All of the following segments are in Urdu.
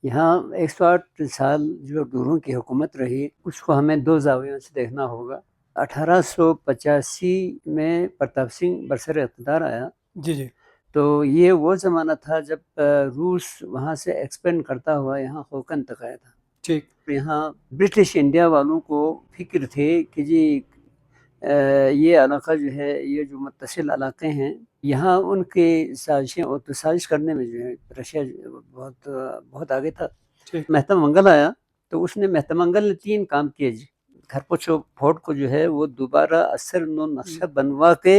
یہاں 108 سال جو ڈوروں کی حکومت رہی اس کو ہمیں دو زاویوں سے دیکھنا ہوگا۔ 1885 میں پرتاپ سنگھ برسر اقتدار آیا جی تو یہ وہ زمانہ تھا جب روس وہاں سے ایکسپینڈ کرتا ہوا یہاں خوکن تک آیا تھا۔ ٹھیک یہاں برٹش انڈیا والوں کو فکر تھے کہ جی یہ علاقہ جو ہے، یہ جو متصل علاقے ہیں، یہاں ان کی سازشیں اور سازش کرنے میں جو ہے رشیا بہت آگے تھا۔ ٹھیک مہتا منگل آیا تو اس نے مہتا منگل نے 3 کام کیے جی۔ گھرپوچو فورٹ کو جو ہے وہ دوبارہ اثر نو نقشہ بنوا کے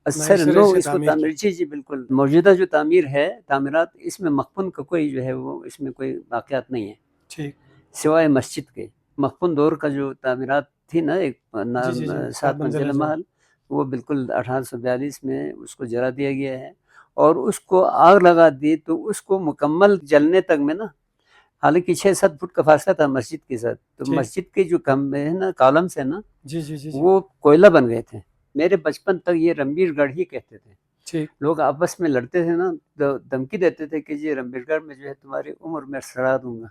اثر نو اس کو تعمیر جی بالکل موجودہ جو تعمیر ہے تعمیرات اس میں مخفن کا کوئی جو ہے وہ اس میں کوئی واقعات نہیں ہے ٹھیک سوائے مسجد کے۔ مخفن دور کا جو تعمیرات تھی نا، ایک 7 منزلہ محل، وہ بالکل 1842 میں اس کو جلا دیا گیا ہے اور اس کو آگ لگا دی تو اس کو مکمل جلنے تک میں نا، حالانکہ 6-7 فٹ کا فاصلہ تھا مسجد کے ساتھ، تو مسجد کے جو ہے نا کالمس ہے نا وہ کوئلہ بن گئے تھے۔ میرے بچپن تک یہ رنبیر گڑھ ہی کہتے تھے، لوگ آپس میں لڑتے تھے نا تو دھمکی دیتے تھے کہ جی رنبیر گڑھ میں جو ہے تمہاری عمر میں سڑا دوں گا۔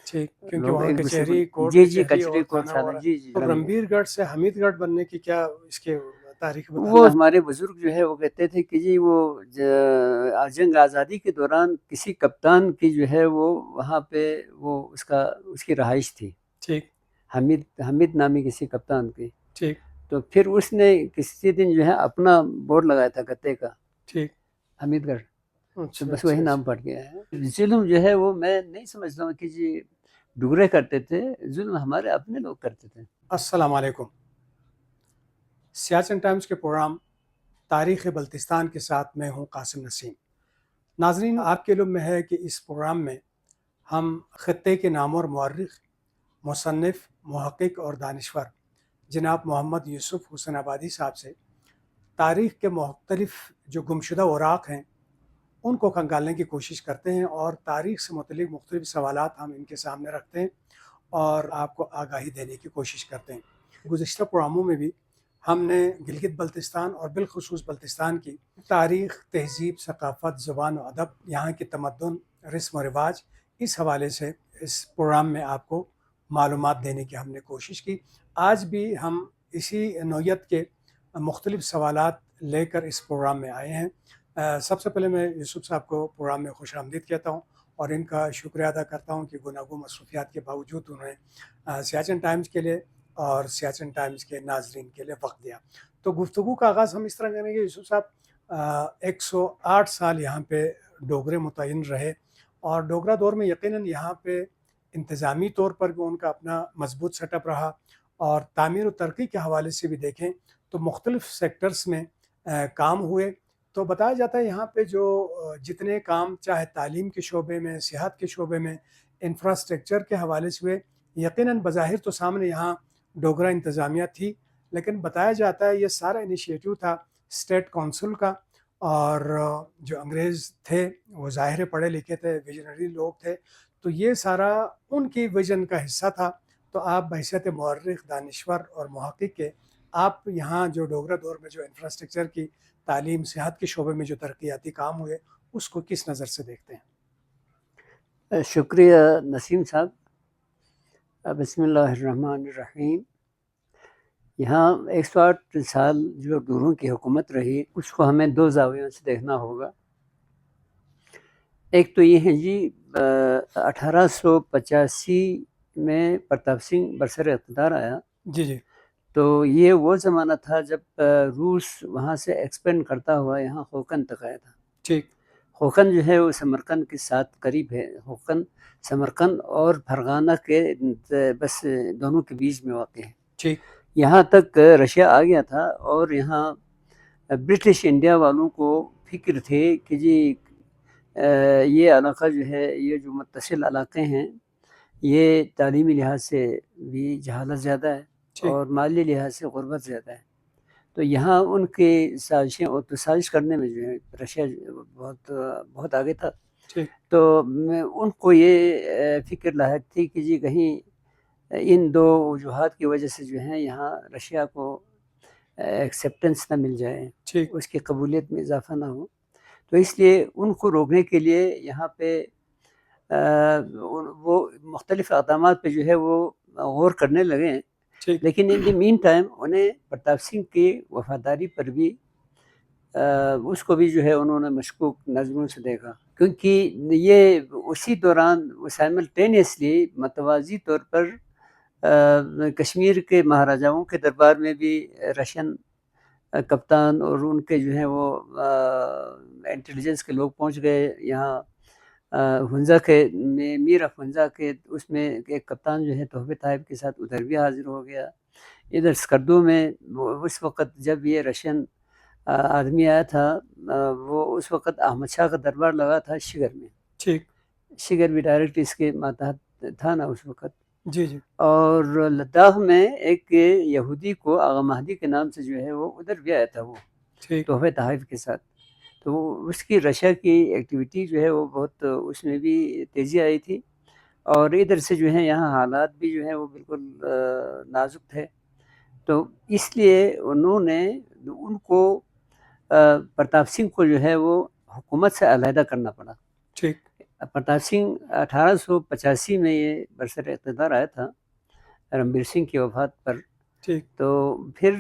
کیونکہ وہاں کچہری کوٹ جی کچہری کوٹ تھا جی۔ رنبیر گڑھ سے حمید گڑھ بننے کی کیا اس کے تاریخ بتانا؟ وہ ہمارے بزرگ جو ہے وہ کہتے تھے کہ جی وہ جنگ آزادی کے دوران کسی کپتان کی جو ہے وہ وہاں پہ وہ اس کی رہائش تھی، ٹھیک حمید نامی کسی کپتان کی۔ ٹھیک تو پھر اس نے کسی دن جو ہے اپنا بورڈ لگایا تھا گتے کا، ٹھیک حمید گڑھ، تو بس وہی نام پڑ گیا ہے۔ ظلم جو ہے وہ میں نہیں سمجھتا ہوں کہ جی ڈگرے کرتے تھے، ظلم ہمارے اپنے لوگ کرتے تھے۔ السلام علیکم۔ سیاچن ٹائمز کے پروگرام تاریخ بلتستان کے ساتھ میں ہوں قاسم نسیم۔ ناظرین، آپ کے علم میں ہے کہ اس پروگرام میں ہم خطے کے نامور مورخ، مصنف، محقق اور دانشور جناب محمد یوسف حسین آبادی صاحب سے تاریخ کے مختلف جو گمشدہ اوراق ہیں ان کو کھنگالنے کی کوشش کرتے ہیں اور تاریخ سے متعلق مختلف سوالات ہم ان کے سامنے رکھتے ہیں اور آپ کو آگاہی دینے کی کوشش کرتے ہیں۔ گزشتہ پروگراموں میں بھی ہم نے گلگت بلتستان اور بالخصوص بلتستان کی تاریخ، تہذیب، ثقافت، زبان و ادب، یہاں کی تمدن، رسم و رواج، اس حوالے سے اس پروگرام میں آپ کو معلومات دینے کی ہم نے کوشش کی۔ آج بھی ہم اسی نوعیت کے مختلف سوالات لے کر اس پروگرام میں آئے ہیں۔ سب سے پہلے میں یوسف صاحب کو پروگرام میں خوش آمدید کہتا ہوں اور ان کا شکریہ ادا کرتا ہوں کہ گوناگوں مصروفیات کے باوجود انہوں نے سیاچن ٹائمز کے لیے اور سیاچن ٹائمز کے ناظرین کے لیے وقت دیا۔ تو گفتگو کا آغاز ہم اس طرح کریں گے۔ یوسف صاحب 108 سال یہاں پہ ڈوگرے متعین رہے اور ڈوگرا دور میں یقیناً یہاں پہ انتظامی طور پر بھی ان کا اپنا مضبوط سیٹ اپ رہا اور تعمیر و ترقی کے حوالے سے بھی دیکھیں تو مختلف سیکٹرز میں کام ہوئے۔ تو بتایا جاتا ہے یہاں پہ جو جتنے کام چاہے تعلیم کے شعبے میں، صحت کے شعبے میں، انفراسٹرکچر کے حوالے سے ہوئے، یقیناً بظاہر تو سامنے یہاں ڈوگرا انتظامیہ تھی، لیکن بتایا جاتا ہے یہ سارا انیشیٹو تھا اسٹیٹ کونسل کا، اور جو انگریز تھے وہ ظاہر پڑھے لکھے تھے، ویژنری لوگ تھے، تو یہ سارا ان کی ویژن کا حصہ تھا۔ تو آپ بحیثیت مورخ، دانشور اور محقق کے، آپ یہاں جو ڈوگرا دور میں جو انفراسٹرکچر کی، تعلیم، صحت کے شعبے میں جو ترقیاتی کام ہوئے اس کو کس نظر سے دیکھتے ہیں؟ شکریہ نسیم صاحب۔ بسم اللہ الرحمن الرحیم۔ یہاں 108 سال جو ڈوروں کی حکومت رہی اس کو ہمیں دو زاویوں سے دیکھنا ہوگا۔ ایک تو یہ ہے جی 1885 میں پرتاپ سنگھ برسر اقتدار آیا جی تو یہ وہ زمانہ تھا جب روس وہاں سے ایکسپینڈ کرتا ہوا یہاں خوکن تک آیا تھا۔ ٹھیک خوکن جو ہے وہ سمرقند کے ساتھ قریب ہے۔ خوکن سمرقند اور فرغانہ کے بس دونوں کے بیچ میں واقع ہے۔ ٹھیک یہاں تک رشیا آ گیا تھا اور یہاں برٹش انڈیا والوں کو فکر تھے کہ جی یہ علاقہ جو ہے، یہ جو متصل علاقے ہیں، یہ تعلیمی لحاظ سے بھی جہالت زیادہ ہے اور مالی لحاظ سے غربت زیادہ ہے، تو یہاں ان کی سازشیں اور سازش کرنے میں جو ہے رشیا بہت آگے تھا۔ تو ان کو یہ فکر لاحق تھی کہ جی کہیں ان دو وجوہات کی وجہ سے جو ہے یہاں رشیا کو ایکسیپٹنس نہ مل جائے، اس کی قبولیت میں اضافہ نہ ہو، تو اس لیے ان کو روکنے کے لیے یہاں پہ وہ مختلف اقدامات پہ جو ہے وہ غور کرنے لگے ہیں، ٹھیک لیکن ان دی مین ٹائم انہیں پرتاپ سنگھ کی وفاداری پر بھی اس کو بھی جو ہے انہوں نے مشکوک نظروں سے دیکھا، کیونکہ یہ اسی دوران سائملٹینیسلی متوازی طور پر کشمیر کے مہاراجاؤں کے دربار میں بھی رشین کپتان اور ان کے جو ہیں وہ انٹیلیجنس کے لوگ پہنچ گئے یہاں ہنزا کے میں، میر آف ہنزا کے اس میں ایک کپتان جو ہے تحفہ طائب کے ساتھ ادھر بھی حاضر ہو گیا۔ ادھر سکردو میں اس وقت جب یہ رشین آدمی آیا تھا، وہ اس وقت احمد شاہ کا دربار لگا تھا شگر میں، ٹھیک شگر بھی ڈائریکٹ اس کے ماتحت تھا نا اس وقت۔ جی جی اور لداخ میں ایک یہودی کو آغا مہدی کے نام سے جو ہے وہ ادھر بھی آیا تھا وہ ٹھیک تحفہ تحائف کے ساتھ، تو اس کی رشیا کی ایکٹیویٹی جو ہے وہ بہت اس میں بھی تیزی آئی تھی، اور ادھر سے جو ہے یہاں حالات بھی جو ہے وہ بالکل نازک تھے، تو اس لیے انہوں نے ان کو پرتاپ سنگھ کو جو ہے وہ حکومت سے علیحدہ کرنا پڑا۔ ٹھیک پرتاپ سنگھ 1885 میں یہ برسر اقتدار آیا تھا رنبیر سنگھ کی وفات پر، ٹھیک تو پھر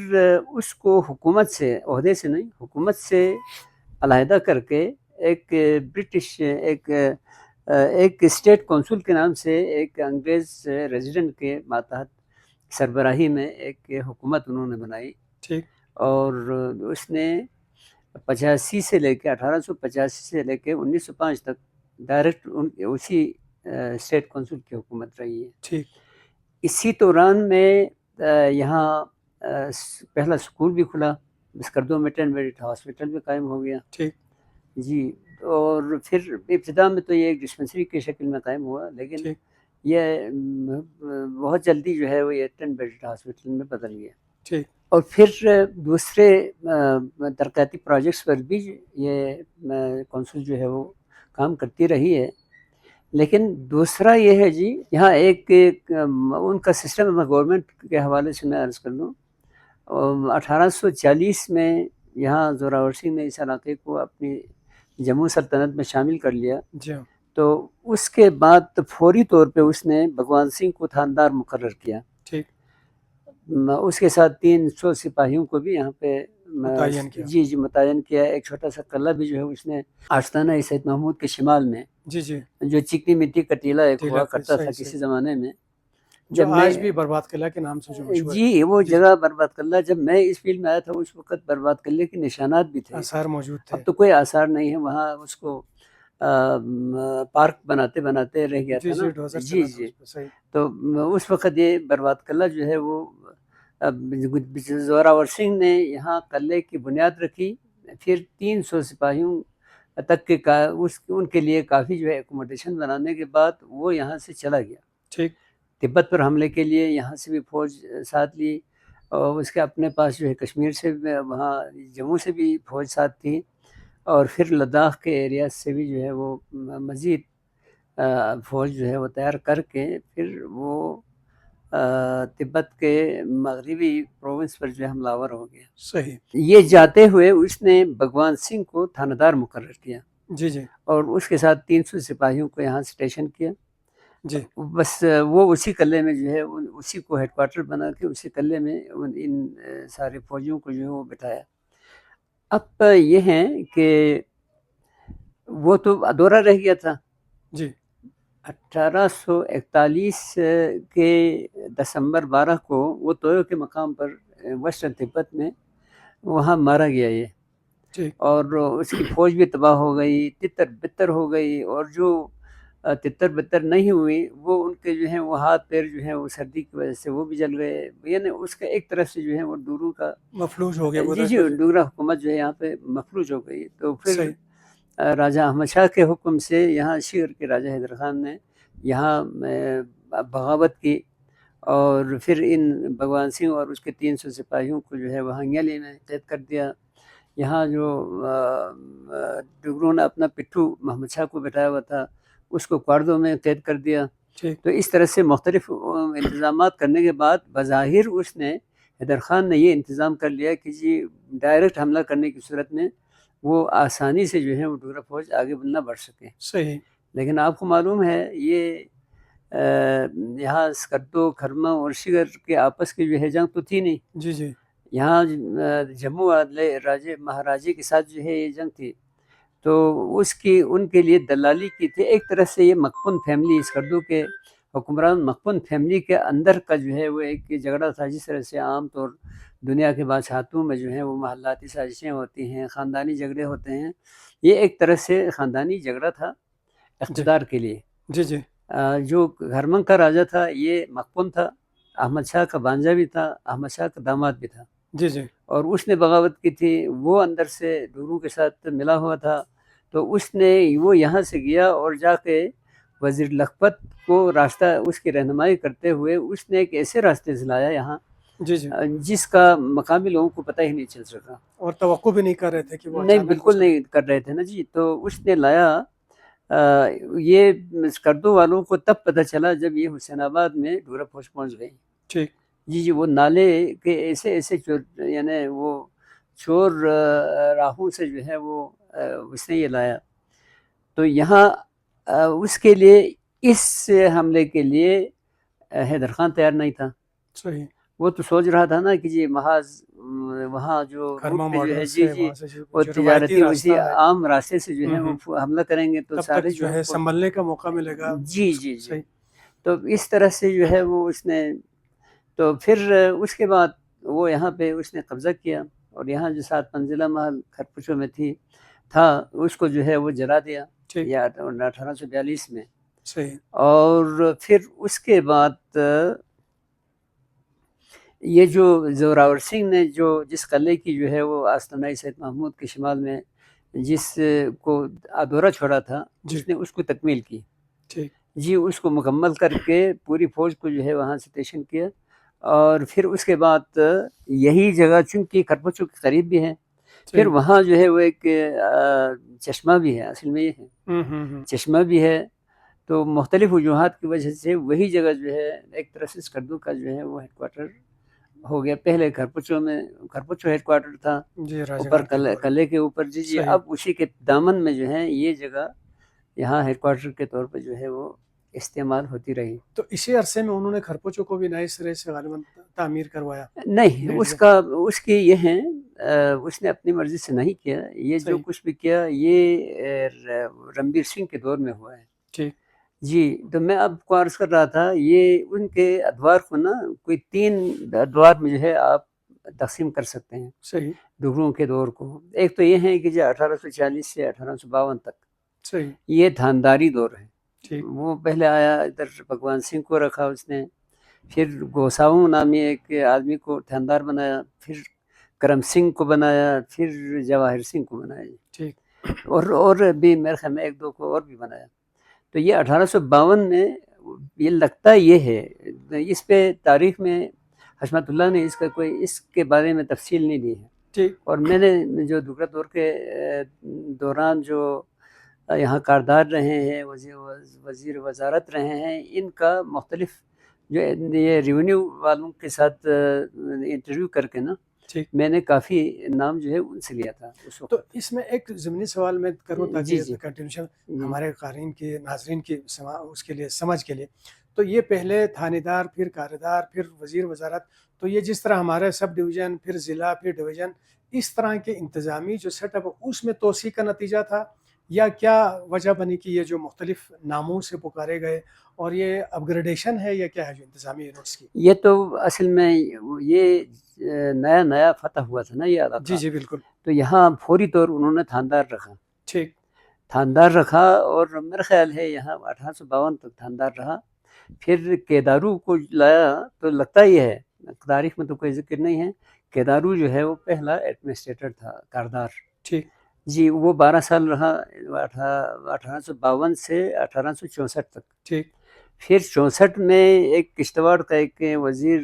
اس کو حکومت سے، عہدے سے نہیں، حکومت سے علیحدہ کر کے ایک برٹش ایک اسٹیٹ کونسل کے نام سے ایک انگریز ریزیڈنٹ کے ماتحت سربراہی میں ایک حکومت انہوں نے بنائی، ٹھیک اور اس نے 85 سے لے کے 1885 سے لے کے 1905 تک ڈائریکٹ اسی اسٹیٹ کونسل کی حکومت رہی ہے۔ ٹھیک اسی دوران میں یہاں پہلا اسکول بھی کھلا، اسکردو میں 10 بیڈ ہاسپٹل بھی قائم ہو گیا ٹھیک جی، اور پھر ابتدا میں تو یہ ایک ڈسپنسری کی شکل میں قائم ہوا، لیکن ٹھیک یہ بہت جلدی جو ہے وہ یہ 10 بیڈ ہاسپٹل میں بدل گیا، ٹھیک اور پھر دوسرے ترقیاتی پروجیکٹس پر بھی یہ کونسل جو ہے وہ کام کرتی رہی ہے، لیکن دوسرا یہ ہے جی یہاں ایک ان کا سسٹم گورنمنٹ کے حوالے سے میں عرض کر دوں، 1840 میں یہاں زوراور سنگھ نے اس علاقے کو اپنی جموں سلطنت میں شامل کر لیا، جی ہاں تو اس کے بعد فوری طور پہ اس نے بھگوان سنگھ کو تھاندار مقرر کیا، ٹھیک اس کے ساتھ 300 سپاہیوں کو بھی یہاں پہ متعین کیا جی متعین کیا، ایک چھوٹا سا قلعہ بھی جو ہے اس نے آستانہ سید محمود کے شمال میں، جی جی جو چکنی مٹی کا ٹیلہ ایک ٹیلہ ہوا کا، کرتا تھا صحیح کسی صحیح، زمانے میں، جو جب میں آج بھی برباد قلعہ کے نام سے جو مشہور ہے، جی وہ جی جگہ برباد قلعہ، جب میں اس فیلڈ میں آیا تھا اس وقت برباد قلعے کے نشانات بھی تھے، آثار موجود تھے، اب تو کوئی آثار نہیں ہے وہاں، اس کو پارک بناتے بناتے رہ گیا جی تھا نا، جی ڈوزر جی چلا تھا جی، اس پہ، صحیح تو اس وقت یہ برباد قلعہ جو ہے وہ زوراور سنگھ نے یہاں قلعے کی بنیاد رکھی، پھر 300 سپاہیوں تک کے ان کے لیے کافی جو ہے ایکوموڈیشن بنانے کے بعد وہ یہاں سے چلا گیا، ٹھیک تبت پر حملے کے لیے یہاں سے بھی فوج ساتھ لی، اور اس کے اپنے پاس جو ہے کشمیر سے وہاں جموں سے بھی فوج ساتھ تھی، اور پھر لداخ کے ایریاز سے بھی جو ہے وہ مزید فوج جو ہے وہ تیار کر کے پھر وہ تبت کے مغربی پروونس پر جو ہے حملہ آور ہو گیا۔ صحیح یہ جاتے ہوئے اس نے بھگوان سنگھ کو تھانہ دار مقرر کیا، جی جی اور اس کے ساتھ 300 سپاہیوں کو یہاں اسٹیشن کیا، جی بس وہ اسی قلعے میں جو ہے اسی کو ہیڈ کوارٹر بنا کے اسی قلعے میں ان سارے فوجیوں کو جو ہے وہ بٹھایا۔ اب یہ ہے کہ وہ تو ادھورا رہ گیا تھا، جی 1841 کے دسمبر 12 کو وہ تویو کے مقام پر ویسٹرن تبت میں وہاں مارا گیا یہ، ٹھیک اور اس کی فوج بھی تباہ ہو گئی، تتر بتر ہو گئی، اور جو تتر بتر نہیں ہوئی وہ ان کے جو ہیں وہ ہاتھ پیر جو ہیں وہ سردی کی وجہ سے وہ بھی جل گئے، یعنی اس کا ایک طرف سے جو ہے وہ ڈورو کا مفلوج ہو گیا جی ڈورا حکومت جو ہے یہاں پہ مفلوج ہو گئی، تو پھر صحیح راجہ احمد شاہ کے حکم سے یہاں شیگر کے راجہ حیدر خان نے یہاں بغاوت کی، اور پھر ان بھگوان سنگھ اور اس کے 300 سپاہیوں کو جو ہے وہ ہنگیلی میں قید کر دیا۔ یہاں جو ڈگروں نے اپنا پٹھو محمد شاہ کو بٹھایا ہوا تھا اس کو کواردو میں قید کر دیا، ٹھیک تو اس طرح سے مختلف انتظامات کرنے کے بعد بظاہر اس نے حیدر خان نے یہ انتظام کر لیا کہ جی ڈائریکٹ حملہ کرنے کی صورت میں وہ آسانی سے جو ہے وہ ڈوگرا فوج آگے نہ بڑھ سکے، صحیح لیکن آپ کو معلوم ہے یہ یہاں اسکردو کھرما اور شگر کے آپس کی جو ہے جنگ تو تھی نہیں. جی جی یہاں جموں والے راجے مہاراجے کے ساتھ جو ہے یہ جنگ تھی، تو اس کی ان کے لیے دلالی کی تھی. ایک طرح سے یہ مقپون فیملی، اسکردو کے حکمران مقپون فیملی کے اندر کا جو ہے وہ ایک جھگڑا تھا. جس طرح سے عام طور دنیا کے بادشاہتوں میں جو ہے وہ محلاتی سازشیں ہوتی ہیں، خاندانی جھگڑے ہوتے ہیں، یہ ایک طرح سے خاندانی جھگڑا تھا اقتدار کے لیے. جی جی جو گھرمنگ کا راجا تھا یہ مقپون تھا، احمد شاہ کا بانجا بھی تھا، احمد شاہ کا داماد بھی تھا، جی جی اور اس نے بغاوت کی تھی. وہ اندر سے ڈوروں کے ساتھ ملا ہوا تھا، تو اس نے وہ یہاں سے گیا اور جا کے وزیر لکھپت کو راستہ اس کی رہنمائی کرتے ہوئے اس نے ایک ایسے راستے سے لایا یہاں جی جی جس کا مقامی لوگوں کو پتہ ہی نہیں چل سکا. اور توقع بھی نہیں کر رہے تھے کہ وہ نہیں، اچانک بالکل نہیں کر رہے تھے نا جی. تو اس نے لایا. یہ اسکردو والوں کو تب پتہ چلا جب یہ حسین آباد میں ڈورا پوش پہنچ گئی. ٹھیک جی جی وہ نالے کے ایسے ایسے چور، یعنی وہ چور راہوں سے جو ہے وہ اس نے یہ لایا. تو یہاں اس کے لیے اس حملے کے لیے حیدر خان تیار نہیں تھا. صحیح. وہ تو سوچ رہا تھا نا کہ جی محاذ وہاں جو کھرما روٹ پہ جو ہے ماڈل جی سے جی وہاں سے وہ جو روایتی تجارتی اسی راستہ ہے عام راستے سے جو ہے وہ حملہ کریں گے تو تب سارے تک جو ہے سنبھلنے کا موقع ملے گا. جی جی جی. صحیح. تو اس طرح سے جو ہے وہ اس نے، تو پھر اس کے بعد وہ یہاں پہ اس نے قبضہ کیا، اور یہاں جو 7 منزلہ محل کھرپچو میں تھا اس کو جو ہے وہ جلا دیا یا 1842 میں. صحیح. اور پھر اس کے بعد یہ جو زوراور سنگھ نے جس قلعے کی جو ہے وہ آستانہ سید محمود کے شمال میں جس کو ادھورا چھوڑا تھا اس نے اس کو تکمیل کی. ٹھیک. جی اس کو مکمل کر کے پوری فوج کو جو ہے وہاں سے اسٹیشن کیا. اور پھر اس کے بعد یہی جگہ چونکہ کھرپچو کے قریب بھی ہے، پھر وہاں جو ہے وہ ایک چشمہ بھی ہے. اصل میں یہ ہے چشمہ بھی ہے. تو مختلف وجوہات کی وجہ سے وہی جگہ جو ہے ایک طرح سے اسکردو کا جو ہے وہ ہیڈ کوارٹر ہو گیا. پہلے کھرپچو ہیڈ کوارٹر تھا اوپر قلعے کے اوپر. جی جی اب اسی کے دامن میں جو ہے یہ جگہ یہاں ہیڈ کوارٹر کے طور پہ جو ہے وہ استعمال ہوتی رہی. تو اسی عرصے میں انہوں نے کھرپچو کو بھی نئے سرے سے غالباً تعمیر کروایا؟ نہیں، اس کی یہ ہیں اس نے اپنی مرضی سے نہیں کیا. یہ جو کچھ بھی کیا یہ رنبیر سنگھ کے دور میں ہوا ہے. ٹھیک. جی تو میں اب کو عرض کر رہا تھا یہ ان کے ادوار کو نا کوئی 3 ادوار میں جو ہے آپ تقسیم کر سکتے ہیں. صحیح. ڈگروں کے دور کو ایک تو یہ ہے کہ جو 1840 سے 1852 تک صحیح یہ تھانداری دور ہے. ٹھیک. وہ پہلے آیا ادھر بھگوان سنگھ کو رکھا اس نے، پھر گوساؤں نامی ایک آدمی کو تھاندار بنایا، پھر کرم سنگھ کو بنایا، پھر جواہر سنگھ کو بنایا. ٹھیک. اور بھی میرے خیال میں 1-2 کو اور بھی بنایا. تو یہ 1852 میں یہ لگتا یہ ہے، اس پہ تاریخ میں حشمت اللہ نے اس کے بارے میں تفصیل نہیں دی ہے. ٹھیک. اور میں نے جو دوسرا دور کے دوران جو یہاں کاردار رہے ہیں، وزیر وزارت رہے ہیں، ان کا مختلف جو یہ ریونیو والوں کے ساتھ انٹرویو کر کے نا میں نے کافی نام جو ہے ان سے لیا تھا اس وقت. تو اس میں ایک ضمنی سوال میں کروں تاکہ کنٹینیوشن ہمارے قارئین کی ناظرین کی اس کے لیے سمجھ کے لیے. تو یہ پہلے تھانے دار، پھر کاردار، پھر وزیر وزارت، تو یہ جس طرح ہمارے سب ڈویژن، پھر ضلع، پھر ڈویژن، اس طرح کے انتظامی جو سیٹ اپ اس میں توسیع کا نتیجہ تھا، یا کیا وجہ بنی کہ یہ جو مختلف ناموں سے پکارے گئے اور یہ اپ گریڈیشن ہے یا کیا ہے جو انتظامی یونٹس کی؟ یہ تو اصل میں یہ نیا فتح ہوا تھا نا یہ علاقہ. جی جی بالکل. تو یہاں فوری طور انہوں نے تھاندار رکھا. ٹھیک. تھاندار رکھا اور میرا خیال ہے یہاں 1852 تک تھاندار رہا. پھر کیدارو کو لایا تو لگتا یہ ہے، تاریخ میں تو کوئی ذکر نہیں ہے، کیدارو جو ہے وہ پہلا ایڈمنسٹریٹر تھا کاردار. ٹھیک. جی وہ 12 سال رہا 1852 سے 1864 تک. ٹھیک. پھر 64 میں ایک کشتواڑ کا ایک وزیر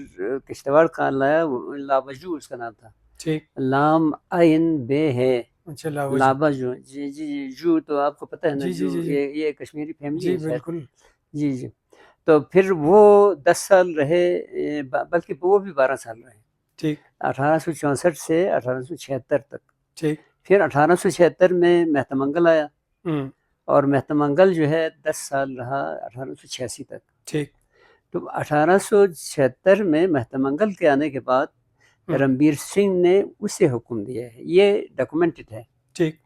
کشتواڑ کا لایا، لابجو اس کا نام تھا. ٹھیک. لام عین بے ہے. اچھا لابجو. جی جی جو تو آپ کو پتہ ہے نا، جی یہ کشمیری فیملی ہے. جی بالکل. جی جی. تو پھر وہ 10 سال رہے، بلکہ وہ بھی 12 سال رہے. ٹھیک. 1864 سے 1876 تک. ٹھیک. پھر 1876 میں مہتا منگل آیا. اور مہتر منگل جو ہے 10 سال رہا 1886 تک. ٹھیک. تو 1876 میں مہتر منگل کے آنے کے بعد رنبیر سنگھ نے اسے حکم دیا ہے. یہ ڈاکومنٹڈ ہے. ٹھیک.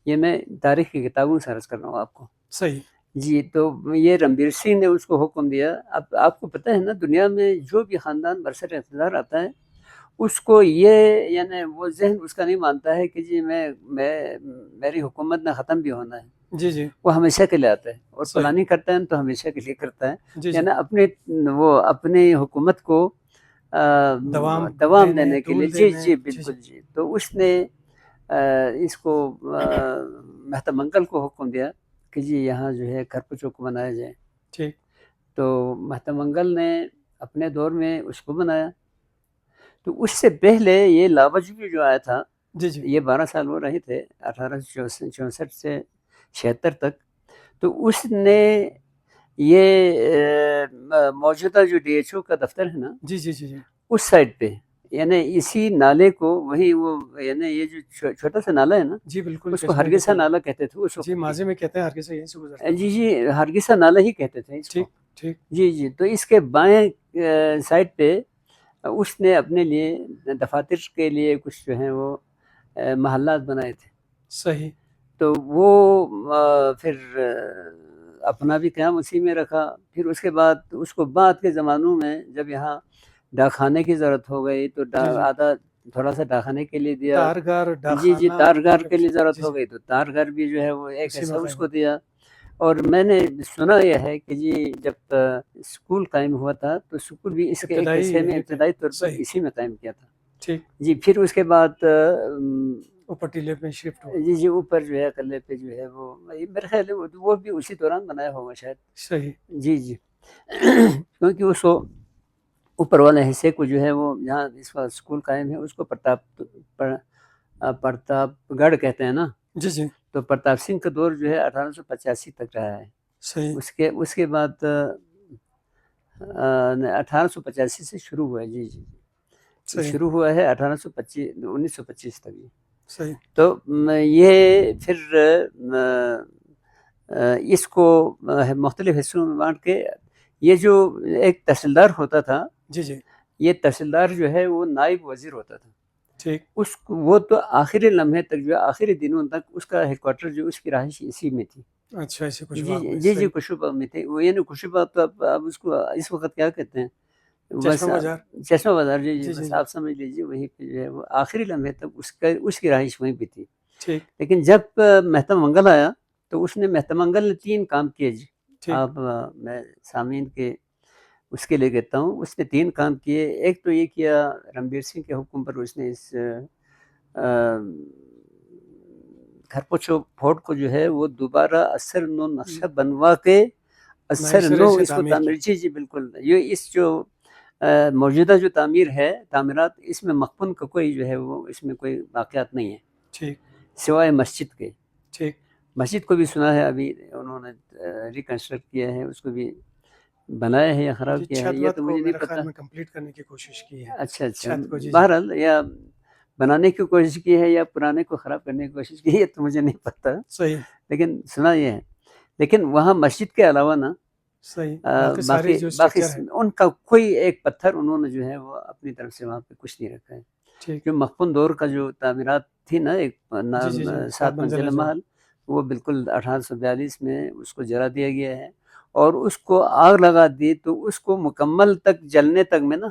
یہ میں تاریخ کی کتابوں سے عرض کر رہا ہوں آپ کو. صحیح. جی. تو یہ رنبیر سنگھ نے اس کو حکم دیا. اب آپ کو پتہ ہے نا، دنیا میں جو بھی خاندان برسر اقتدار آتا ہے اس کو یہ یعنی وہ ذہن اس کا نہیں مانتا ہے کہ جی میری حکومت نہ ختم بھی ہونا ہے. جی جی. وہ ہمیشہ کے لیے آتا ہے اور صحیح. پلاننگ کرتا ہے تو ہمیشہ کے لیے کرتا ہے. جی جی. یعنی اپنی حکومت کو دوام دینے کے لیے. جی جی بالکل. جی. تو اس نے اس کو مہتر منگل کو حکم دیا کہ جی یہاں جو ہے گھر پچوک بنایا جائے. ٹھیک. تو مہتر منگل نے اپنے دور میں اس کو بنایا. تو اس سے پہلے یہ لاوجوی جو آیا تھا، جی جی، یہ 12 سال وہ رہے تھے 1864 سے 76 تک. تو اس نے یہ موجودہ جو ڈی ایچ او کا دفتر ہے نا، جی جی جی جی، اس سائڈ پہ یعنی اسی نالے کو وہی وہ یعنی یہ جو چھوٹا سا نالا ہے نا، جی بالکل، اس کو ہرگسا نالا کہتے تھے اس وقت. جی ماضی میں کہتے ہیں ہرگسا، یہیں سے گزرتا. جی جی ہرگسا نالا ہی کہتے تھے اس کو. ٹھیک ٹھیک. جی جی. تو اس کے بائیں سائڈ پہ اس نے اپنے لیے دفاتر کے لیے کچھ جو ہیں وہ محلات بنائے تھے. صحیح. تو وہ پھر اپنا بھی قیام اسی میں رکھا. پھر اس کے بعد اس کو بعد کے زمانوں میں جب یہاں ڈاکخانے کی ضرورت ہو گئی تو آدھا تھوڑا سا ڈاکخانے کے لیے دیا. تارگار. جی جی تارگار کے لیے ضرورت ہو گئی تو تارگار بھی جو ہے وہ ایک ایسا اس کو دیا. اور میں نے سنا یہ ہے کہ جی جب اسکول قائم ہوا تھا تو اسکول بھی اس کے ایک حصے میں ابتدائی طور پر اسی میں قائم کیا تھا. ٹھیک. جی. پھر اس کے بعد اوپر ٹیلے پہ شفٹ ہوا. جی جی اوپر جو ہے قلعے پہ جو ہے وہ میرے خیال ہے وہ بھی اسی دوران بنایا ہوگا شاید. صحیح. جی جی. کیونکہ اس کو اوپر والے حصے کو جو ہے وہ جہاں اس وقت اسکول قائم ہے اس کو پرتاپ گڑھ کہتے ہیں نا. جی جی. تو پرتاپ سنگھ کا دور جو ہے 1885 تک رہا ہے. صحیح. اس کے بعد 1885 سے شروع ہوا ہے. جی جی. شروع ہوا ہے 1925 تک. صحیح. تو یہ پھر اس کو مختلف حصوں میں بانٹ کے یہ جو ایک تحصیلدار ہوتا تھا، جی جی، یہ تحصیلدار جو ہے وہ نائب وزیر ہوتا تھا. ٹھیک. وہ تو آخری لمحے تک جو ہے آخری دنوں تک اس کا ہیڈ کوارٹر جو اس کی رہائش اسی میں تھی. اچھا ایسے کچھ. جی جی کشوبا میں تھے وہ. یعنی کشوبا تو اب اس کو اس وقت کیا کہتے ہیں، چشمہ بازار. جی جی بس آپ سمجھ لیجیے وہیں پہ جو ہے وہ آخری لمحے تک اس کی رہائش وہیں پہ تھی. ٹھیک. لیکن جب مہتر منگل آیا تو اس نے مہتر منگل نے 3 کام کیے. جی آپ میں سامعین کے اس کے لیے کہتا ہوں، اس نے 3 کام کیے. ایک تو یہ کیا رنبیر سنگھ کے حکم پر اس نے اس کھرپوچو فورٹ کو جو ہے وہ دوبارہ اثر نو نقشہ بنوا کے اثر نو اس کو تعمیر. جی جی بالکل. یہ اس جو موجودہ جو تعمیر ہے تعمیرات اس میں مخفن کا کوئی جو ہے وہ اس میں کوئی واقعات نہیں ہے. ٹھیک. سوائے مسجد کے. ٹھیک. مسجد کو بھی سنا ہے ابھی انہوں نے ریکنسٹرکٹ کیا ہے، اس کو بھی بنایا ہے یا خراب کیا ہے یہ تو مجھے نہیں پتہ. کمپلیٹ کرنے کی کوشش کی ہے. اچھا اچھا. بہرحال یا بنانے کی کوشش کی ہے یا پرانے کو خراب کرنے کی کوشش کی ہے تو مجھے نہیں پتہ. صحیح. لیکن سنا یہ ہے. لیکن وہاں مسجد کے علاوہ نا صحیح باقی ان کا کوئی ایک پتھر انہوں نے جو ہے وہ اپنی طرف سے وہاں پہ کچھ نہیں رکھا ہے. جو مخفن دور کا جو تعمیرات تھی نا، ایک 7 منزلہ محل، وہ بالکل 1842 میں اس کو جلا دیا گیا ہے اور اس کو آگ لگا دی. تو اس کو مکمل تک جلنے تک میں نا،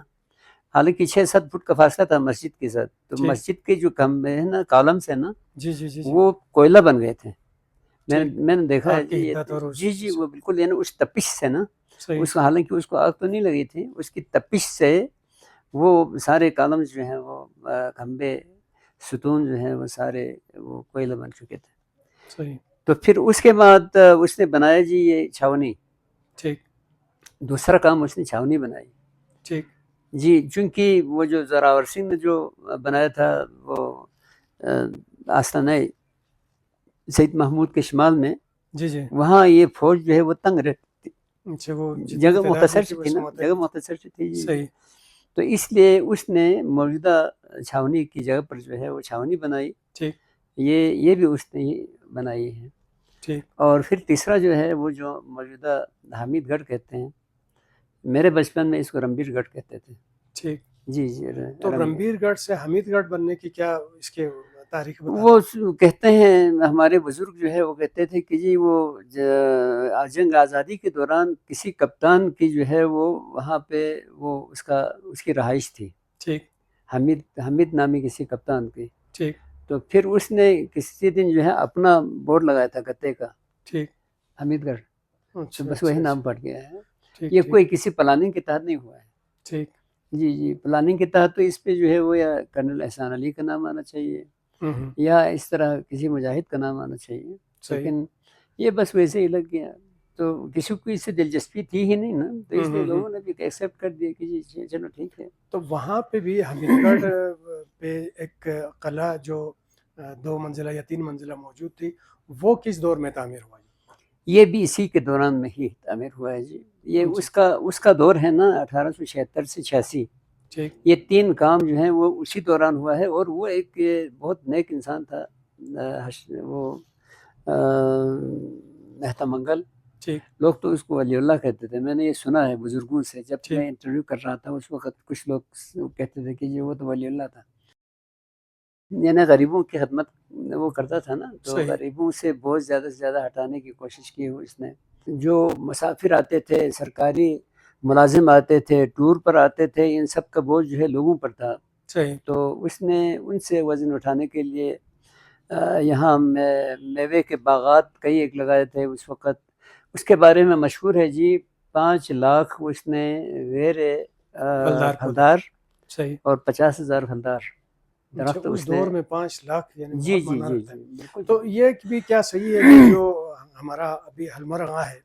حالانکہ 6-7 فٹ کا فاصلہ تھا مسجد کے ساتھ، تو مسجد کے جو کھمبے ہیں نا کالمس ہیں نا، وہ کوئلہ بن گئے تھے. میں نے دیکھا ہے. جی جی وہ بالکل یعنی اس تپش سے نا، اس کو حالانکہ اس کو آگ تو نہیں لگی تھی، اس کی تپش سے وہ سارے کالمز جو ہیں وہ کھمبے ستون جو ہیں وہ سارے وہ کوئلہ بن چکے تھے. صحیح. تو پھر اس کے بعد اس نے بنایا جی یہ چھاونی. ٹھیک. دوسرا کام اس نے چھاونی بنائی. ٹھیک. جی چونکہ وہ جو زوراور سنگھ نے جو بنایا تھا وہ آستانہ سید محمود کے شمال میں، جی جی وہاں یہ فوج جو ہے وہ تنگ رہتی. اچھا وہ جگہ مختصر سے تھی نا، جگہ مختصر سے تھی. صحیح. تو اس لیے اس نے موجودہ چھاونی کی جگہ پر جو ہے وہ چھاونی بنائی. ٹھیک. یہ بھی اس نے ہی بنائی ہے. ٹھیک اور پھر تیسرا جو ہے وہ جو موجودہ حمید گڑھ کہتے ہیں، میرے بچپن میں اس کو رنبیر گڑھ کہتے تھے. ٹھیک. جی جی تو رنبیر گڑھ سے حمید گڑھ بننے کی کیا اس کے تاریخ وہ بتاتے ہیں؟ کہتے ہیں ہمارے بزرگ جو ہے وہ کہتے تھے کہ جی وہ جنگ آزادی کے دوران کسی کپتان کی جو ہے وہ وہاں پہ وہ اس کی رہائش تھی، ٹھیک حمید نامی کسی کپتان کی. ٹھیک تو پھر اس نے کسی دن جو ہے اپنا بورڈ لگایا تھا گتے کا، ٹھیک. حمید گڑھ، تو اچھا بس اچھا وہی اچھا. نام پڑ گیا ہے. ٹھیک یہ ٹھیک کوئی کسی پلاننگ کے تحت نہیں ہوا ہے. ٹھیک. جی جی پلاننگ کے تحت تو اس پہ جو ہے وہ یا کرنل احسان علی کا نام آنا چاہیے ہوں. یا اس طرح کسی مجاہد کا نام آنا چاہیے، صحیح. لیکن یہ بس ویسے ہی لگ گیا. تو کسی کو اس سے دلچسپی تھی ہی نہیں نا، تو اس لیے لوگوں نے بھی ایکسیپٹ کر دیا کہ جی چلو ٹھیک ہے. تو وہاں پہ بھی حمید گڑھ پہ ایک قلعہ جو 2 منزلہ یا 3 منزلہ موجود تھی، وہ کس دور میں تعمیر ہوا؟ یہ بھی اسی کے دوران میں ہی تعمیر ہوا ہے جی. یہ اس کا دور ہے نا 1876 سے 86. ٹھیک. یہ 3 کام جو ہیں وہ اسی دوران ہوا ہے. اور وہ ایک بہت نیک انسان تھا، وہ مہتا منگل. ٹھیک. لوگ تو اس کو ولی اللہ کہتے تھے. میں نے یہ سنا ہے بزرگوں سے، جب ٹھیک. میں انٹرویو کر رہا تھا اس وقت کچھ لوگ کہتے تھے کہ جی وہ تو ولی اللہ تھا، یعنی غریبوں کی خدمت وہ کرتا تھا نا. تو صحیح. غریبوں سے بہت زیادہ سے زیادہ ہٹانے کی کوشش کی اس نے. جو مسافر آتے تھے، سرکاری ملازم آتے تھے، ٹور پر آتے تھے، ان سب کا بوجھ جو ہے لوگوں پر تھا. صحیح. تو اس نے ان سے وزن اٹھانے کے لیے یہاں میوے کے باغات کئی ایک لگائے تھے اس وقت. اس کے بارے میں مشہور ہے جی 5 لاکھ اس نے ویرے پھلدار صحیح. اور 50,000 پھلدار درخت اس دور میں 5 لاکھ یعنی جی بہت جی معنی جی رکھتا ہے. بالکل. تو یہ بھی کیا صحیح ہے کہ جو ہمارا ابھی حلمرغاں ہے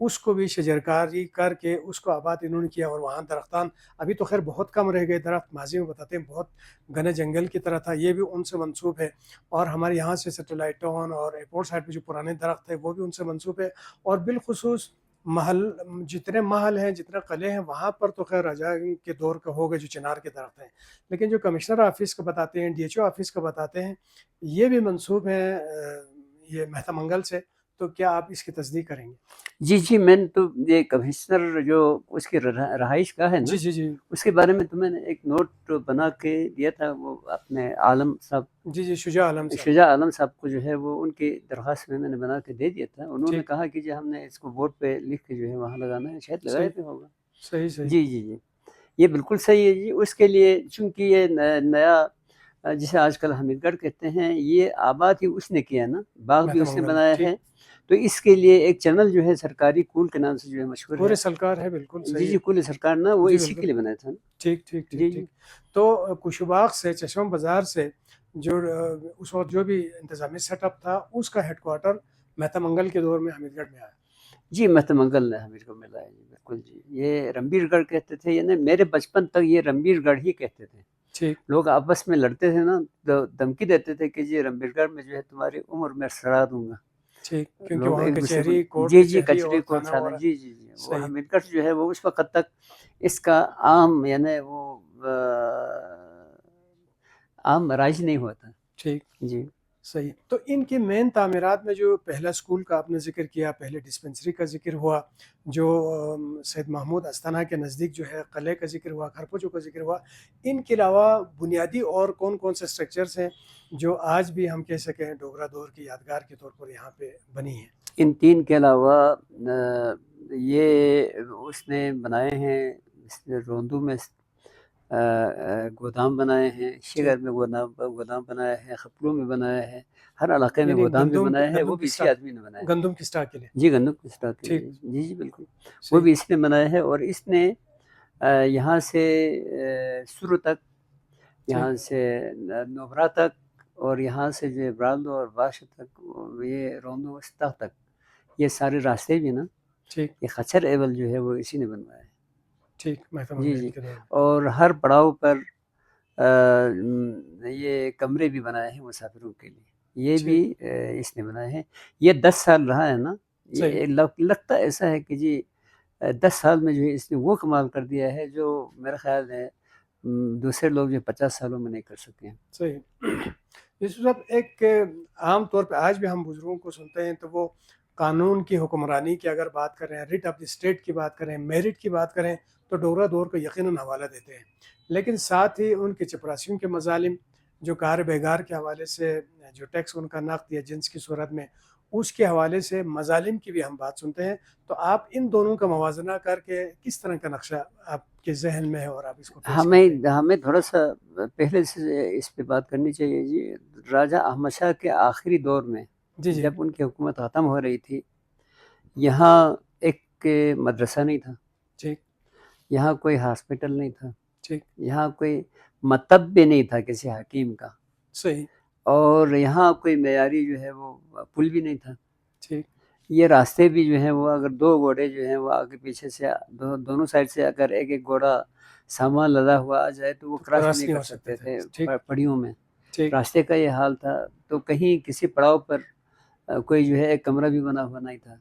اس کو بھی شجرکاری کر کے اس کو آباد انہوں نے کیا، اور وہاں درختان ابھی تو خیر بہت کم رہ گئے. درخت ماضی میں بتاتے ہیں بہت گھنے جنگل کی طرح تھا، یہ بھی ان سے منسوب ہے. اور ہمارے یہاں سے سیٹلائٹ ٹاؤن اور ایئرپورٹ سائڈ پہ جو پرانے درخت ہے وہ بھی ان سے منسوب ہے. اور بالخصوص محل جتنے محل ہیں جتنے قلعے ہیں وہاں پر تو خیر رجا کے دور کا ہو گئے جو چنار کے درخت ہیں. لیکن جو کمشنر آفس کا بتاتے ہیں، DHO آفس کا بتاتے ہیں، یہ بھی منسوب ہیں یہ مہتا منگل سے. تو کیا آپ اس کی تصدیق کریں گے؟ جی جی میں نے تو یہ کمشنر جو اس کی رہائش کا ہے نا، جی جی جی اس کے بارے میں تو میں نے ایک نوٹ بنا کے دیا تھا. وہ اپنے عالم صاحب، جی جی شجاع عالم صاحب، شجاع عالم صاحب کو جو ہے وہ ان کی درخواست میں نے بنا کے دے دیا تھا. انہوں نے کہا کہ جی ہم نے اس کو بورڈ پہ لکھ کے جو ہے وہاں لگانا ہے. شاید لگایا بھی ہوگا. صحیح صحیح. جی جی جی یہ بالکل صحیح ہے جی. اس کے لیے چونکہ یہ نیا جسے آج کل حمید گڑھ کہتے ہیں، یہ آباد ہی اس نے کیا نا، باغ بھی اس نے بنایا ہے. تو اس کے لیے ایک چینل جو ہے سرکاری کول کے نام سے جو ہے مشہور ہے، پورے سرکار ہے. بالکل جی صحیح. جی کول سرکار نا، وہ اسی کے لیے بنایا تھا. ٹھیک ٹھیک ٹھیک ٹھیک. تو کشباغ سے چشم بازار سے جو اس وقت جو بھی انتظامی سیٹ اپ تھا اس کا ہیڈ کوارٹر مہتا منگل کے دور میں حمید گڑھ میں آیا. جی مہتا منگل نے حمید کو ملا ہے. جی بالکل جی. یہ رنبیر گڑھ کہتے تھے، یعنی میرے بچپن تک یہ رنبیر گڑھ ہی کہتے تھے. ٹھیک. لوگ آپس میں لڑتے تھے نا تو دھمکی دیتے تھے کہ جی رنبیر گڑھ میں جو ہے تمہاری عمر میں سڑا دوں گا. ٹھیک. کیونکہ لوگ وہاں ایک دوسرے کچہری کو کورٹ جی جی کچہری اور کوٹ تھانہ تھا. جی جی جی وہ صحیح. حمید گڑھ جو ہے وہ اس وقت تک اس کا عام یعنی وہ عام رائج نہیں ہوا تھا. ٹھیک. جی صحیح. تو ان کی مین تعمیرات میں جو پہلا اسکول کا آپ نے ذکر کیا، پہلے ڈسپنسری کا ذکر ہوا، جو سید محمود استھانہ کے نزدیک جو ہے قلعے کا ذکر ہوا، کھرپوچو کا ذکر ہوا، ان کے علاوہ بنیادی اور کون کون سے اسٹرکچرس ہیں جو آج بھی ہم کہہ سکیں ڈوگرا دور کی یادگار کے طور پر یہاں پہ بنی ہیں؟ ان 3 کے علاوہ یہ اس نے بنائے ہیں روندو میں گودام بنائے ہیں، شگر میں گودام بنایا ہے، خپلوں میں بنایا ہے، ہر علاقے میں گودام بھی بنایا ہے. وہ بھی اسی آدمی نے بنایا ہے. گندم کی اسٹاک کے لیے. جی گندم کی اسٹاک کے لیے. جی جی بالکل وہ بھی اس نے بنایا ہے. اور اس نے یہاں سے سرو تک، یہاں سے نوبرا تک، اور یہاں سے جو برالدو اور باش تک، یہ روندو وسطی تک، یہ سارے راستے بھی نا یہ خچر ایول جو ہے وہ اسی نے بنوایا ہے. ٹھیک. جی جی. اور ہر پڑاؤ پر یہ کمرے بھی بنائے ہیں مسافروں کے لیے، یہ بھی اس نے بنائے ہیں. یہ 10 سال رہا ہے نا. یہ لگتا ایسا ہے کہ جی 10 سال میں جو ہے اس نے وہ کمال کر دیا ہے جو میرا خیال ہے دوسرے لوگ جو 50 سالوں میں نہیں کر سکے ہیں. صحیح. یوسف صاحب، ایک عام طور پہ آج بھی ہم بزرگوں کو سنتے ہیں تو وہ قانون کی حکمرانی کی اگر بات کریں، ریٹ آف دی اسٹیٹ کی بات کریں، میرٹ کی بات کریں تو ڈوگرا دور کو یقیناً حوالہ دیتے ہیں، لیکن ساتھ ہی ان کے چپراسیوں کے مظالم، جو کار بیگار کے حوالے سے جو ٹیکس ان کا نقد یا جنس کی صورت میں، اس کے حوالے سے مظالم کی بھی ہم بات سنتے ہیں. تو آپ ان دونوں کا موازنہ کر کے کس طرح کا نقشہ آپ کے ذہن میں ہے اور آپ اس کو پیش کرتے ہیں؟ ہمیں تھوڑا سا پہلے سے اس پہ بات کرنی چاہیے جی. راجہ احمد شاہ کے آخری دور میں جی جی جب ان کی حکومت ختم ہو رہی تھی، یہاں ایک مدرسہ نہیں تھا، ٹھیک یہاں کوئی ہاسپٹل نہیں تھا، ٹھیک یہاں کوئی مطب بھی نہیں تھا کسی حکیم کا، صحیح اور یہاں کوئی معیاری جو ہے وہ پل بھی نہیں تھا. ٹھیک یہ راستے بھی جو ہیں وہ اگر دو گھوڑے جو ہیں وہ آگے پیچھے سے دونوں سائڈ سے اگر ایک ایک گھوڑا سامان لدا ہوا آ جائے تو وہ کراس نہیں کر سکتے تھے ٹھیک پڑیوں میں. ٹھیک راستے کا یہ حال تھا. تو کہیں کسی پڑاؤ پر کوئی جو ہے ایک کمرہ بھی بنا ہوا نہیں تھا.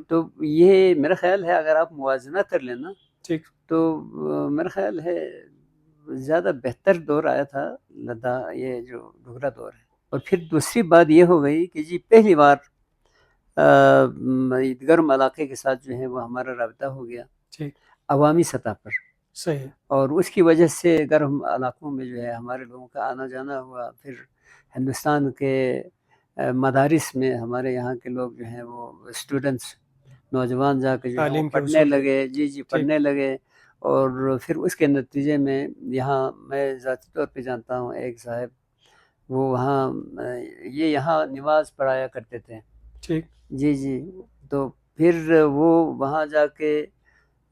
تو یہ میرا خیال ہے اگر آپ موازنہ کر لینا ٹھیک تو میرا خیال ہے زیادہ بہتر دور آیا تھا لداخ، یہ جو ڈوگرا دور ہے. اور پھر دوسری بات یہ ہو گئی کہ جی پہلی بار گرم علاقے کے ساتھ جو ہے وہ ہمارا رابطہ ہو گیا ٹھیک عوامی سطح پر، صحیح اور اس کی وجہ سے گرم علاقوں میں جو ہے ہمارے لوگوں کا آنا جانا ہوا. پھر ہندوستان کے مدارس میں ہمارے یہاں کے لوگ جو ہیں وہ اسٹوڈنٹس، نوجوان جا کے جو ہے وہ تعلیم کے پڑھنے اصول لگے. جی پڑھنے لگے. اور پھر اس کے نتیجے میں یہاں میں ذاتی طور پہ جانتا ہوں ایک صاحب، وہ وہاں یہ یہاں نماز پڑھایا کرتے تھے. ٹھیک جی تو پھر وہ وہاں جا کے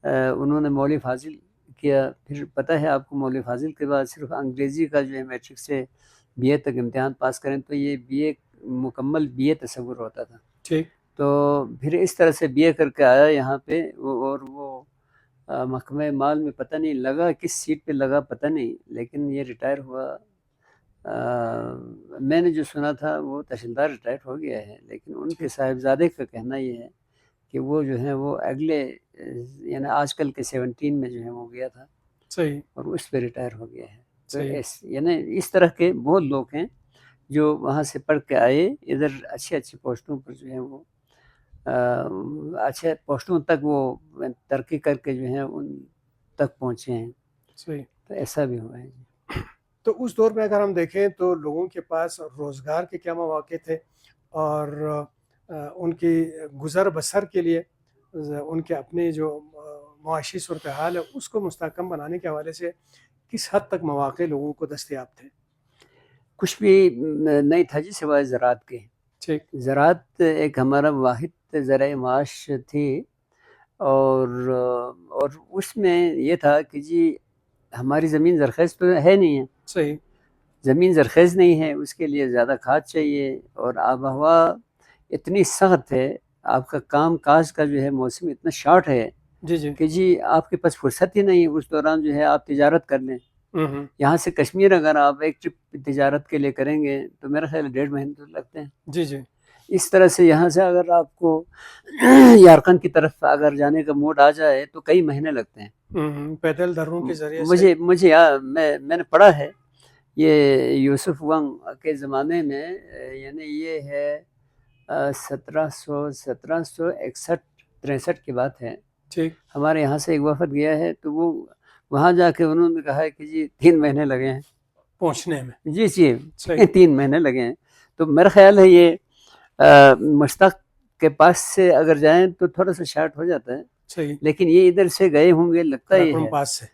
انہوں نے مولوی فاضل کیا. پھر پتہ ہے آپ کو مولوی فاضل کے بعد صرف انگریزی کا جو ہے میٹرک سے بی اے تک امتحان پاس کریں تو یہ بی اے مکمل بی اے تصور ہوتا تھا. ٹھیک تو پھر اس طرح سے بی اے کر کے آیا یہاں پہ، اور وہ محکمہ مال میں پتہ نہیں لگا کس سیٹ پہ لگا پتہ نہیں، لیکن یہ ریٹائر ہوا. میں نے جو سنا تھا وہ تحصیلدار ریٹائر ہو گیا ہے، لیکن ان کے صاحبزادے کا کہنا یہ ہے کہ وہ جو ہے وہ اگلے یعنی آج کل کے 17 میں جو ہے وہ گیا تھا صحیح اور اس پہ ریٹائر ہو گیا ہے. تو صحیح یعنی اس طرح کے بہت لوگ ہیں جو وہاں سے پڑھ کے آئے ادھر اچھی پوسٹوں پر جو ہے وہ اچھے پوسٹوں تک وہ ترقی کر کے جو ہے ان تک پہنچے ہیں. صحیح. تو ایسا بھی ہوا ہے. تو اس دور میں اگر ہم دیکھیں تو لوگوں کے پاس روزگار کے کیا مواقع تھے، اور ان کی گزر بسر کے لیے ان کے اپنے جو معاشی صورتحال ہے اس کو مستحکم بنانے کے حوالے سے کس حد تک مواقع لوگوں کو دستیاب تھے؟ کچھ بھی نہیں تھا جی سوائے زراعت کے. ٹھیک زراعت ایک ہمارا واحد ذرائع معاش تھی، اور اس میں یہ تھا کہ جی ہماری زمین زرخیز تو ہے نہیں ہے. صحیح. زمین زرخیز نہیں ہے، اس کے لیے زیادہ کھاد چاہیے، اور آب و ہوا اتنی سخت ہے، آپ کا کام کاج کا جو ہے موسم اتنا شارٹ ہے جی کہ جی آپ کے پاس فرصت ہی نہیں. اس دوران جو ہے آپ تجارت کر لیں. یہاں سے کشمیر اگر آپ ایک ٹرپ تجارت کے لیے کریں گے تو میرا خیال 1.5 مہینے تو لگتے ہیں. جی اس طرح سے یہاں سے اگر آپ کو یارکن کی طرف اگر جانے کا موڈ آ جائے تو کئی مہینے لگتے ہیں پیدل دروں کے ذریعے سے. مجھے میں نے پڑھا ہے یہ یوسف ونگ کے زمانے میں، یعنی یہ ہے 1761-63 کی بات ہے. ٹھیک. ہمارے یہاں سے ایک وفد گیا ہے تو وہ وہاں جا کے انہوں نے کہا ہے کہ جی 3 مہینے لگے ہیں پہنچنے میں. جی 3 مہینے لگے ہیں. تو میرا خیال ہے یہ مشتاق کے پاس سے اگر جائیں تو تھوڑا سا شارٹ ہو جاتا ہے. صحیح. لیکن یہ ادھر سے گئے ہوں گے لگتا ہی ہے پاس سے.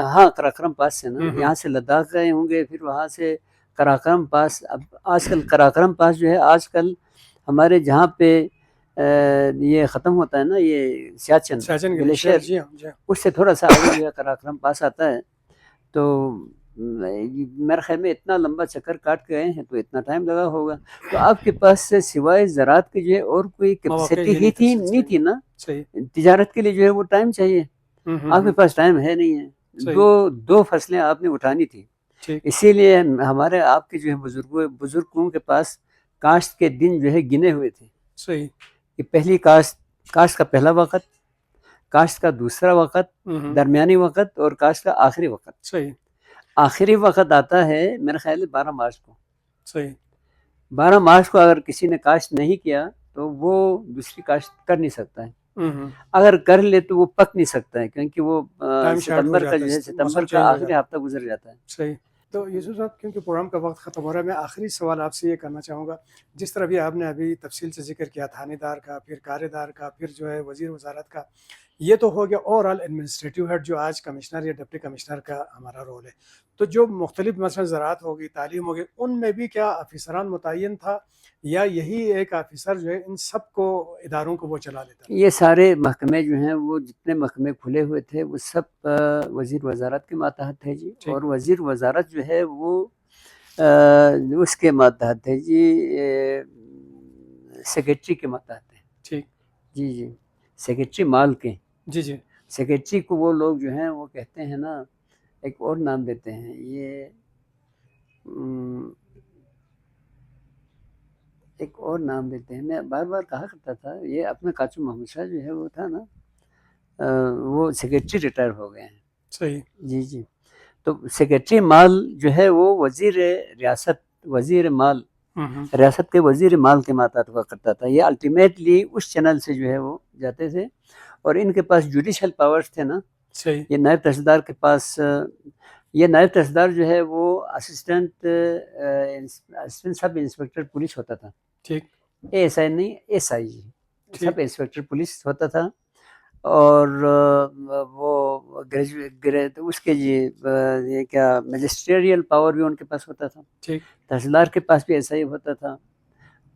ہاں قراقرم پاس سے نا، یہاں سے لداخ گئے ہوں گے، پھر وہاں سے قراقرم پاس. اب آج کل قراقرم پاس جو ہے آج کل ہمارے جہاں پہ یہ ختم ہوتا ہے نا یہ سیاچن گلیشیئر، اس سے تھوڑا سا آگے جو ہے قراقرم پاس آتا ہے. تو میرے خیال میں اتنا لمبا چکر کاٹ کے گئے ہیں تو اتنا ٹائم لگا ہوگا. تو آپ کے پاس سے سوائے زراعت کے جو ہے اور کوئی کیپیسٹی ہی تھی نہیں تھی نا. تجارت کے لیے جو ہے وہ ٹائم چاہیے، آپ کے پاس ٹائم ہے نہیں ہے. دو فصلیں آپ نے اٹھانی تھی، اسی لیے ہمارے آپ کے جو ہے بزرگوں کے پاس کاشت کے دن جو ہے گنے ہوئے تھے. صحیح. کہ پہلی کاشت کا پہلا وقت، کاشت کا دوسرا وقت، درمیانی وقت اور کاشت کا آخری وقت. صحیح. آخری وقت آتا ہے میرا خیال ہے 12 مارچ کو. صحیح. 12 مارچ کو اگر کسی نے کاشت نہیں کیا تو وہ دوسری کاشت کر نہیں سکتا ہے. اگر کر لے تو وہ پک نہیں سکتا ہے کیونکہ وہ ستمبر کا جو ہے ستمبر کا آخری ہفتہ گزر جاتا ہے. صحیح. تو یوسف صاحب کیونکہ پروگرام کا وقت ختم ہو رہا ہے، میں آخری سوال آپ سے یہ کرنا چاہوں گا، جس طرح بھی آپ نے ابھی تفصیل سے ذکر کیا تھانے دار کا، پھر کارے دار کا، پھر جو ہے وزیر وزارت کا، یہ تو ہو گیا اوور آل ایڈمنسٹریٹو ہیڈ جو آج کمشنر یا ڈپٹی کمشنر کا ہمارا رول ہے. تو جو مختلف مثلا زراعت ہوگی، تعلیم ہوگی، ان میں بھی کیا افسران متعین تھا یا یہی ایک افسر جو ہے ان سب کو اداروں کو وہ چلا لیتا؟ یہ سارے محکمے جو ہیں وہ جتنے محکمے کھلے ہوئے تھے وہ سب وزیر وزارت کے ماتحت تھے جی. اور وزیر وزارت جو ہے وہ اس کے ماتحت ہے جی، سیکرٹری کے ماتحت ہے. ٹھیک. جی جی، سیکرٹری مال کے. جی جی. سیکرٹری کو وہ لوگ جو ہیں وہ کہتے ہیں نا، ایک اور نام دیتے ہیں، یہ ایک اور نام دیتے ہیں. میں بار بار کہا کرتا تھا، یہ اپنا قاسم محمود شاہ جو ہے وہ تھا نا، وہ سیکرٹری ریٹائر ہو گئے ہیں. صحیح. جی جی. تو سیکرٹری مال جو ہے وہ وزیر ریاست، وزیر مال، ریاست کے وزیر مال کے ماتحت ہوا کرتا تھا. یہ الٹیمیٹلی اس چینل سے جو ہے وہ جاتے تھے اور ان کے پاس جوڈیشل پاورز تھے نا. صحیح. یہ نائب تحصیلدار کے پاس، یہ نائب تحصیلدار جو ہے وہ اسسٹنٹ سب انسپکٹر پولیس ہوتا تھا. ٹھیک. اے ایس آئی نہیں، S I G, sub inspector police ہوتا تھا. اور وہ گریجویٹ اس کے جی یہ کیا میجسٹریل پاور بھی ان کے پاس ہوتا تھا. ٹھیک. تحصیلدار کے پاس بھی ایسا ہی ہوتا تھا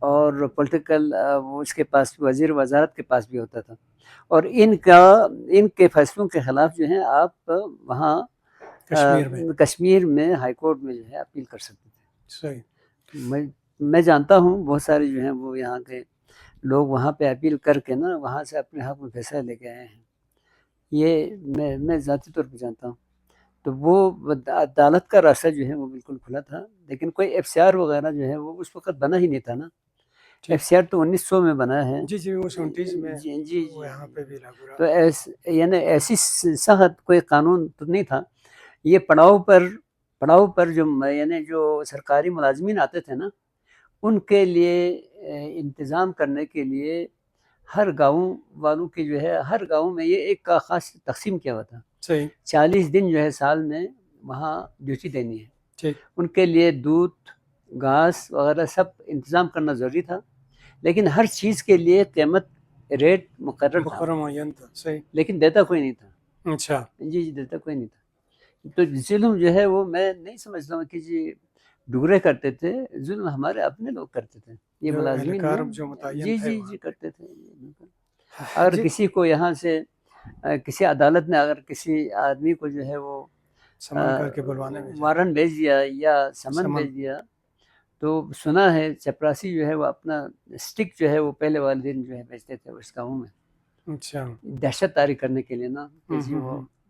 اور پولیٹیکل اس کے پاس وزیر وزارت کے پاس بھی ہوتا تھا. اور ان کے فیصلوں کے خلاف جو ہیں آپ وہاں کشمیر میں ہائی کورٹ میں جو ہے اپیل کر سکتے تھے. صحیح. میں جانتا ہوں بہت سارے جو ہیں وہ یہاں کے لوگ وہاں پہ اپیل کر کے نا وہاں سے اپنے حق میں فیصلہ لے کے آئے ہیں. یہ میں ذاتی طور پہ جانتا ہوں. تو وہ عدالت کا راستہ جو ہے وہ بالکل کھلا تھا، لیکن کوئی ایف سی آر وغیرہ جو ہے وہ اس وقت بنا ہی نہیں تھا نا. ایف سی آر تو 1900 میں بنا ہے. جی جی، وہ 29 میں. جی جی. یہاں پہ بھی لاگو رہا. تو یعنی ایسی سخت کوئی قانون تو نہیں تھا. یہ پڑاؤ پر جو یعنی جو سرکاری ملازمین آتے تھے نا، ان کے لیے انتظام کرنے کے لیے ہر گاؤں والوں کی جو ہے ہر گاؤں میں یہ ایک کا خاص تقسیم کیا ہوا تھا. صحیح. 40 دن جو ہے سال میں وہاں ڈیوٹی دینی ہے. ٹھیک. ان کے لیے دودھ، گھاس وغیرہ سب انتظام کرنا ضروری تھا، لیکن ہر چیز کے لیے قیمت ریٹ مقرر تھا. صحیح. لیکن دیتا کوئی نہیں تھا. اچھا. جی جی، دیتا کوئی نہیں تھا. تو ظلم جو ہے وہ میں نہیں سمجھتا ہوں کہ جی ڈگرے کرتے تھے. ظلم ہمارے اپنے لوگ کرتے تھے، یہ ملازمین جی جی جی کرتے تھے. اگر کسی کو یہاں سے کسی عدالت نے اگر کسی آدمی کو جو ہے وہ وارنٹ بھیج دیا یا سمن بھیج دیا تو سنا ہے چپراسی جو ہے وہ اپنا اسٹک جو ہے وہ پہلے والے دن جو ہے بھیجتے تھے اس گاؤں میں. اچھا. دہشت طاری کرنے کے لیے نا.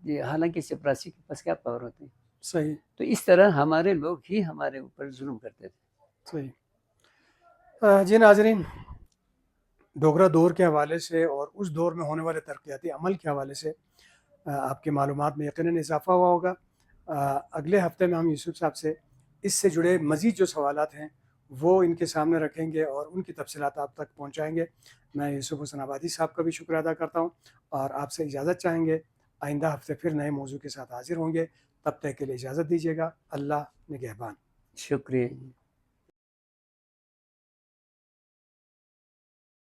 جی، حالانکہ چپراسی کے پاس کیا پاور ہوتے ہیں. صحیح. تو اس طرح ہمارے لوگ ہی ہمارے اوپر ظلم کرتے تھے. صحیح. جی ناظرین، ڈوگرا دور کے حوالے سے اور اس دور میں ہونے والے ترقیاتی عمل کے حوالے سے آپ کی معلومات میں یقیناً اضافہ ہوا ہوگا. اگلے ہفتے میں ہم یوسف صاحب سے اس سے جڑے مزید جو سوالات ہیں وہ ان کے سامنے رکھیں گے اور ان کی تفصیلات آپ تک پہنچائیں گے. میں یوسف حسن آبادی صاحب کا بھی شکریہ ادا کرتا ہوں اور آپ سے اجازت چاہیں گے. آئندہ ہفتے پھر نئے موضوع کے ساتھ حاضر ہوں گے. تب تک کے لیے اجازت دیجیے گا. اللہ نگہبان. شکریہ.